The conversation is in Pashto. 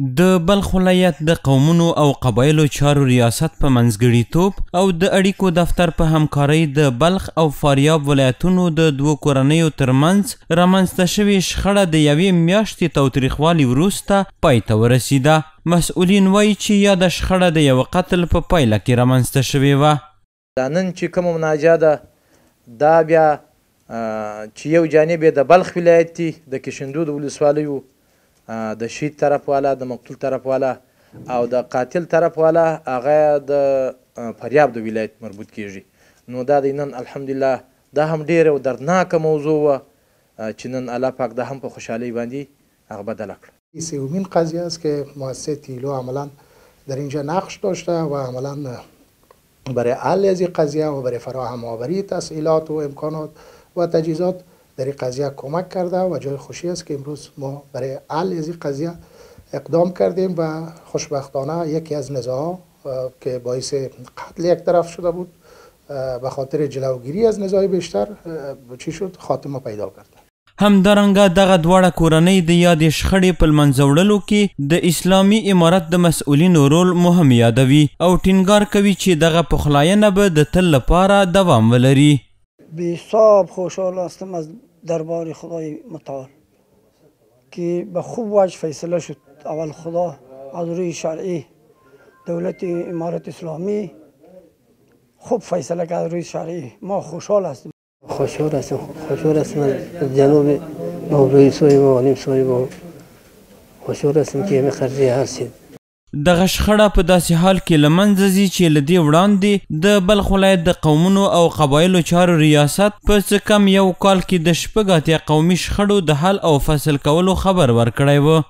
د بلخ ولایت د قومونو او قبایلو چارو ریاست په منځګړیتوب او د اړیکو دفتر په همکارۍ د بلخ او فاریاب ولایتونو د دوو کورنیو ترمنځ رامنځته شوې شخړه د یوې میاشتې تاوتریخوالي وروسته پای ته ورسیده. مسؤلین وایي چې یاده شخړه د یوه قتل په پایله کې رامنځته شوې وه. دا نن چې کومه مناجاه ده دا بیا چې یو جانب یې د بلخ ولایت دی د کشندو د ولسوالیو د شهید طرف والا د مقتول طرف والا او د قاتل طرف والا هغه د فاریاب د ولایت مربوط کیږي. نو دا د نن الحمدلله دا هم ډیره دردناکه موضوع وه چې نن الله پاک دا هم په خوشحالۍ باندې هغه بدله کړه. سومین قضیه است که مؤسسه تیلو عملا در اینجا نقش داشته و عملا برای حل از این قضیه و برای فراهم آوری تسهیلات و امکانات و تجهیزات در این قضیه کمک کرده و جای خوشی است که امروز ما برای حل از این قضیه اقدام کردیم و خوشبختانه یکی از نزاعها که باعث قتل یک طرف شده بود به خاطر جلوگیری از نزاع بیشتر چی شد خاتمه پیدا کرد. همدارنګه دغه دواړه کورنۍ د یادې شخړې په لمنځه وړلو کې د اسلامي امارت د مسؤلینو رول مهم یادوي او ټینګار کوي چې دغه پخلاینه به د تل لپاره دوام ولري. بی‌حساب خوشحال هستم از دربار خدای متعال که به خوب وجه فیصله شد. اول خدا از روی شرعی دولت امارت اسلامی خوب فیصله کرد روی شرعی. ما خوشحال هستیم. خوشحال هستم از جناب مولوی صاحب و عالم صاحب خوشحال هستم که همه قضیه حل شد. دغه شخړه په داسې حال کې له منځه ځي چې له دې وړاندې د بلخ ولایت د قومونو او قبایلو چارو ریاست په څه کم یو کال کې د 86 قومي شخړو د حل او فصل کولو خبر ورکړی و.